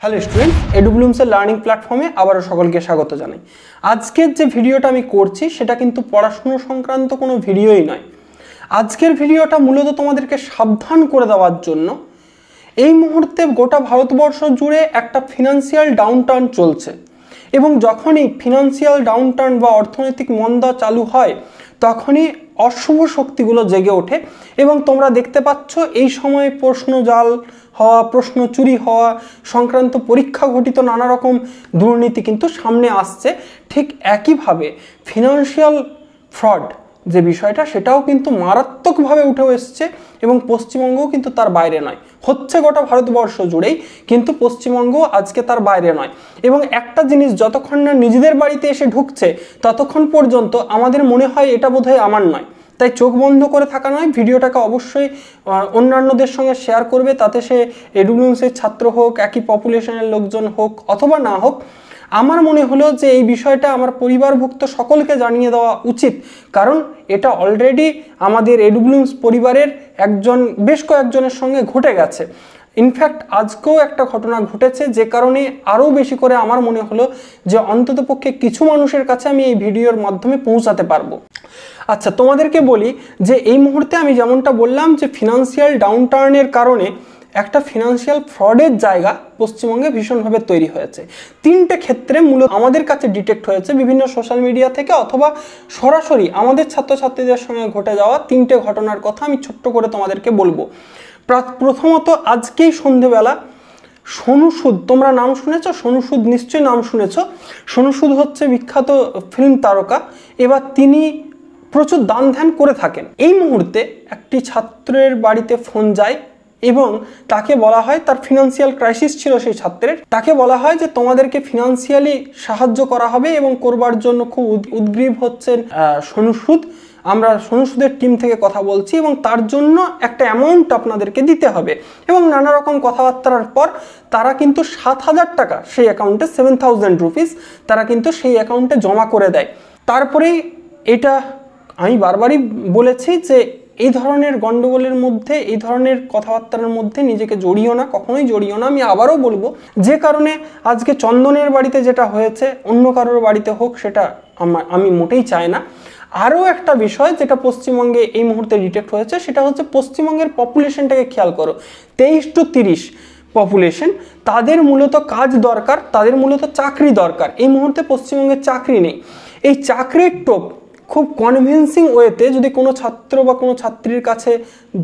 Hello student, এডুব্লুমসের learning প্ল্যাটফর্মে আবারও সকলকে স্বাগত জানাই। আজকের যে ভিডিওটা আমি করছি সেটা কিন্তু পড়াশুনো সংক্রান্ত কোনো ভিডিওই নয়। আজকের ভিডিওটা মূলত তোমাদেরকে সাবধান করে দেওয়ার জন্য। এই মুহূর্তে গোটা ভারতবর্ষ জুড়ে একটা ফিনান্সিয়াল ডাউনটার্ন চলছে এবং যখনই ফিনান্সিয়াল ডাউনটার্ন বা অর্থনৈতিক মন্দা চালু হয় তখনই অশুভ শক্তিগুলো জেগে ওঠে এবং তোমরা দেখতে পাচ্ছ এই সময়ে প্রশ্ন জাল হওয়া, প্রশ্ন চুরি হওয়া সংক্রান্ত পরীক্ষা ঘটিত নানা রকম দুর্নীতি কিন্তু সামনে আসছে। ঠিক একইভাবে ফিনান্সিয়াল ফ্রড যে বিষয়টা সেটাও কিন্তু মারাত্মকভাবে উঠে এসছে এবং পশ্চিমবঙ্গও কিন্তু তার বাইরে নয়। হচ্ছে গোটা ভারতবর্ষ জুড়েই, কিন্তু পশ্চিমবঙ্গ আজকে তার বাইরে নয়। এবং একটা জিনিস যতক্ষণ না নিজেদের বাড়িতে এসে ঢুকছে ততক্ষণ পর্যন্ত আমাদের মনে হয় এটা বোধহয় আমার নয়। তাই চোখ বন্ধ করে থাকা নয়, ভিডিওটাকে অবশ্যই অন্যান্যদের সঙ্গে শেয়ার করবে, তাতে সে এডুব্লুমসের ছাত্র হোক, একই পপুলেশনের লোকজন হোক অথবা না হোক। আমার মনে হলো যে এই বিষয়টা আমার পরিবারভুক্ত সকলকে জানিয়ে দেওয়া উচিত, কারণ এটা অলরেডি আমাদের এডুব্লুমস পরিবারের বেশ কয়েকজনের সঙ্গে ঘটে গেছে। ইনফ্যাক্ট আজকেও একটা ঘটনা ঘটেছে, যে কারণে আরও বেশি করে আমার মনে হলো যে অন্ততপক্ষে কিছু মানুষের কাছে আমি এই ভিডিওর মাধ্যমে পৌঁছাতে পারবো। আচ্ছা, তোমাদেরকে বলি যে এই মুহূর্তে আমি যেমনটা বললাম যে ফিনান্সিয়াল ডাউনটার্নের কারণে একটা ফিনান্সিয়াল ফ্রডের জায়গা পশ্চিমবঙ্গে ভীষণভাবে তৈরি হয়েছে। তিনটে ক্ষেত্রে মূলত আমাদের কাছে ডিটেক্ট হয়েছে, বিভিন্ন সোশ্যাল মিডিয়া থেকে অথবা সরাসরি আমাদের ছাত্রছাত্রীদের সঙ্গে ঘটে যাওয়া তিনটে ঘটনার কথা আমি ছোট্ট করে তোমাদেরকে বলবো। প্রথমত আজকেই সন্ধেবেলা সোনু সুদ, তোমরা নাম শুনেছ? সোনু সুদ নিশ্চয়ই নাম শুনেছ। সোনু সুদ হচ্ছে বিখ্যাত ফিল্ম তারকা, এবার তিনি প্রচুর দান ধ্যান করে থাকেন। এই মুহূর্তে একটি ছাত্রের বাড়িতে ফোন যায় এবং তাকে বলা হয়, তার ফিনান্সিয়াল ক্রাইসিস ছিল সেই ছাত্রের, তাকে বলা হয় যে তোমাদেরকে ফিনান্সিয়ালি সাহায্য করা হবে এবং করবার জন্য খুব উদ্গ্রীব হচ্ছেন সোনু সুদ। আমরা সোনু সুদের টিম থেকে কথা বলছি এবং তার জন্য একটা অ্যামাউন্ট আপনাদেরকে দিতে হবে। এবং নানা রকম কথাবার্তার পর তারা কিন্তু 7,000 টাকা সেই অ্যাকাউন্টে, 7,000 রুপিস তারা কিন্তু সেই অ্যাকাউন্টে জমা করে দেয়। তারপরেই এটা আমি বারবারই বলেছি যে এই ধরনের গন্ডগোলের মধ্যে, এই ধরনের কথাবার্তার মধ্যে নিজেকে জড়িও না, কখনোই জড়িও না। আমি আবারও বলবো, যে কারণে আজকে চন্দনের বাড়িতে যেটা হয়েছে অন্য কারোর বাড়িতে হোক সেটা আমি মোটেই চাই না। আরও একটা বিষয় যেটা পশ্চিমবঙ্গে এই মুহূর্তে ডিটেক্ট হয়েছে সেটা হচ্ছে পশ্চিমবঙ্গের পপুলেশনটাকে খেয়াল করো, 23-30 পপুলেশন। তাদের মূলত কাজ দরকার, তাদের মূলত চাকরি দরকার। এই মুহূর্তে পশ্চিমবঙ্গে চাকরি নেই। এই চাকরির টোপ খুব কনভিন্সিং ওয়েতে যদি কোনো ছাত্র বা কোনো ছাত্রীর কাছে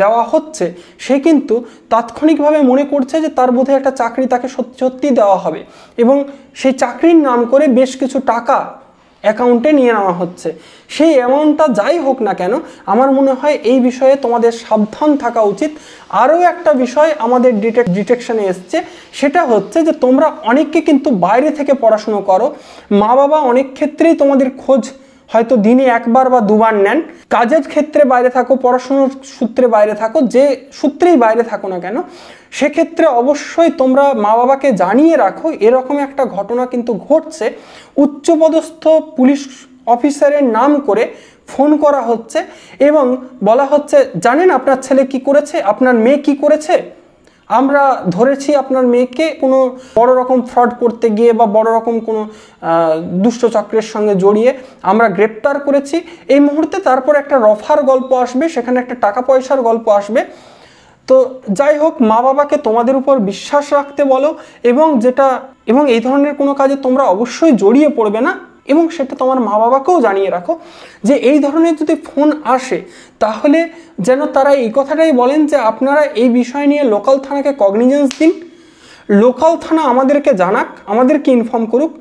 দেওয়া হচ্ছে, সে কিন্তু তাৎক্ষণিকভাবে মনে করছে যে তার বোধহয় একটা চাকরি তাকে সত্যি সত্যি দেওয়া হবে এবং সেই চাকরির নাম করে বেশ কিছু টাকা অ্যাকাউন্টে নিয়ে নেওয়া হচ্ছে। সেই অ্যামাউন্টটা যাই হোক না কেন, আমার মনে হয় এই বিষয়ে তোমাদের সাবধান থাকা উচিত। আরও একটা বিষয় আমাদের ডিটেকশনে এসছে, সেটা হচ্ছে যে তোমরা অনেককে কিন্তু বাইরে থেকে পড়াশুনো করো, মা বাবা অনেক ক্ষেত্রেই তোমাদের খোঁজ হয়তো দিনে একবার বা দুবার নেন। কাজের ক্ষেত্রে বাইরে থাকো, পড়াশুনোর সূত্রে বাইরে থাকো, যে সূত্রেই বাইরে থাকো না কেন, সেক্ষেত্রে অবশ্যই তোমরা মা বাবাকে জানিয়ে রাখো এরকম একটা ঘটনা কিন্তু ঘটছে। উচ্চপদস্থ পুলিশ অফিসারের নাম করে ফোন করা হচ্ছে এবং বলা হচ্ছে, জানেন আপনার ছেলে কি করেছে, আপনার মেয়ে কি করেছে, আমরা ধরেছি আপনার মেয়েকে কোনো বড় রকম ফ্রড করতে গিয়ে বা বড় রকম কোনো দুষ্টচক্রের সঙ্গে জড়িয়ে আমরা গ্রেপ্তার করেছি। এই মুহূর্তে তারপর একটা রফার গল্প আসবে, সেখানে একটা টাকা পয়সার গল্প আসবে। তো যাই হোক, মা বাবাকে তোমাদের উপর বিশ্বাস রাখতে বলো এবং এই ধরনের কোনো কাজে তোমরা অবশ্যই জড়িয়ে পড়বে না এবং সেটা তোমার মা বাবাকেও জানিয়ে রাখো যে এই ধরনের যদি ফোন আসে তাহলে যেন তারা এই কথাটাই বলেন যে আপনারা এই বিষয় নিয়ে লোকাল থানাকে কগনিজেন্স দিন, লোকাল থানা আমাদেরকে জানাক, আমাদেরকে ইনফর্ম করুক,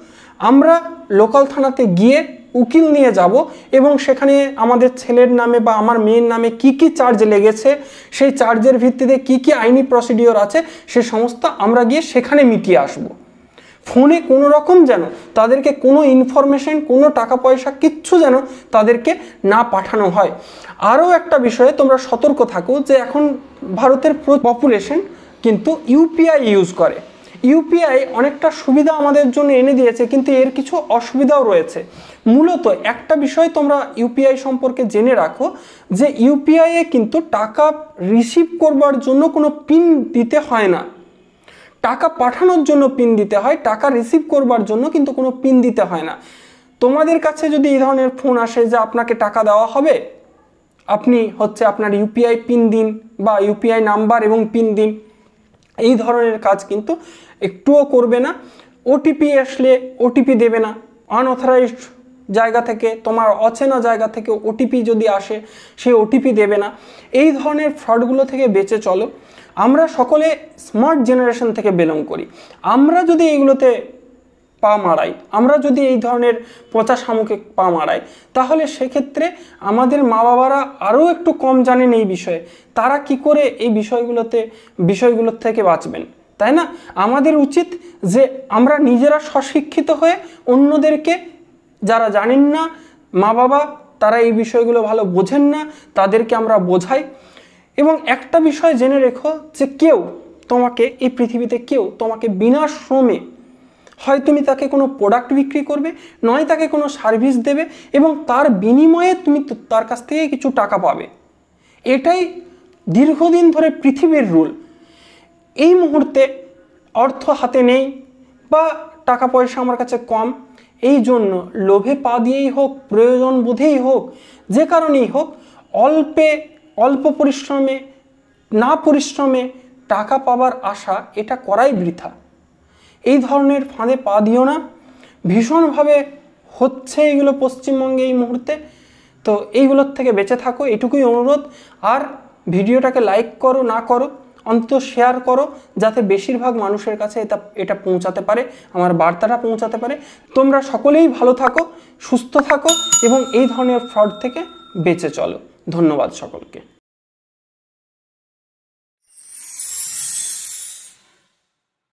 আমরা লোকাল থানাতে গিয়ে উকিল নিয়ে যাব এবং সেখানে আমাদের ছেলের নামে বা আমার মেয়ের নামে কি কি চার্জ লেগেছে, সেই চার্জের ভিত্তিতে কি কি আইনি প্রসিডিওর আছে, সে সমস্ত আমরা গিয়ে সেখানে মিটিয়ে আসব। ফোনে কোনো রকম যেন তাদেরকে কোনো ইনফরমেশন, কোনো টাকা পয়সা কিচ্ছু যেন তাদেরকে না পাঠানো হয়। আরও একটা বিষয়ে তোমরা সতর্ক থাকো যে এখন ভারতের পপুলেশন কিন্তু ইউপিআই ইউজ করে। ইউপিআই অনেকটা সুবিধা আমাদের জন্য এনে দিয়েছে, কিন্তু এর কিছু অসুবিধাও রয়েছে। মূলত একটা বিষয় তোমরা ইউপিআই সম্পর্কে জেনে রাখো যে ইউপিআইয়ে কিন্তু টাকা রিসিভ করবার জন্য কোনো পিন দিতে হয় না। টাকা পাঠানোর জন্য পিন দিতে হয়, টাকা রিসিভ করবার জন্য কিন্তু কোনো পিন দিতে হয় না। তোমাদের কাছে যদি এই ধরনের ফোন আসে যে আপনাকে টাকা দেওয়া হবে, আপনি আপনার ইউপিআই পিন দিন বা ইউপিআই নাম্বার এবং পিন দিন, এই ধরনের কাজ কিন্তু একটুও করবে না। ওটিপি আসলে ওটিপি দেবে না, আনঅথরাইজড জায়গা থেকে, তোমার অচেনা জায়গা থেকে ওটিপি যদি আসে সেই ওটিপি দেবে না। এই ধরনের ফ্রডগুলো থেকে বেঁচে চলো। আমরা সকলে স্মার্ট জেনারেশন থেকে বিলং করি। আমরা যদি এইগুলোতে পা মারাই, আমরা যদি এই ধরনের পচা শামুকে পা মারাই, তাহলে সেক্ষেত্রে আমাদের মা বাবারা আরও একটু কম জানেন এই বিষয়ে, তারা কি করে এই বিষয়গুলোর থেকে বাঁচবেন, তাই না? আমাদের উচিত যে আমরা নিজেরা স্বশিক্ষিত হয়ে অন্যদেরকে, যারা জানেন না, মা বাবা তারা এই বিষয়গুলো ভালো বোঝেন না, তাদেরকে আমরা বোঝাই। এবং একটা বিষয় জেনে রেখো যে কেউ তোমাকে, এই পৃথিবীতে কেউ তোমাকে বিনা শ্রমে, হয় তুমি তাকে কোনো প্রোডাক্ট বিক্রি করবে, নয় তাকে কোনো সার্ভিস দেবে এবং তার বিনিময়ে তুমি তার কাছ থেকে কিছু টাকা পাবে। এটাই দীর্ঘদিন ধরে পৃথিবীর রুল। এই মুহূর্তে অর্থ হাতে নেই বা টাকা পয়সা আমার কাছে কম, এই জন্য লোভে পা দিয়েই হোক, প্রয়োজন বোধেই হোক, যে কারণেই হোক, অল্প পরিশ্রমে, না পরিশ্রমে টাকা পাবার আশা, এটা করাই বৃথা। এই ধরনের ফাঁদে পা দিও না। ভীষণভাবে হচ্ছে এইগুলো পশ্চিমবঙ্গে এই মুহূর্তে, তো এইগুলোর থেকে বেঁচে থাকো, এটুকুই অনুরোধ। আর ভিডিওটাকে লাইক করো, না করো, অন্তত শেয়ার করো, যাতে বেশিরভাগ মানুষের কাছে এটা পৌঁছাতে পারে, আমার বার্তাটা পৌঁছাতে পারে। তোমরা সকলেই ভালো থাকো, সুস্থ থাকো এবং এই ধরনের ফ্রড থেকে বেঁচে চলো। ধন্যবাদ সকলকে।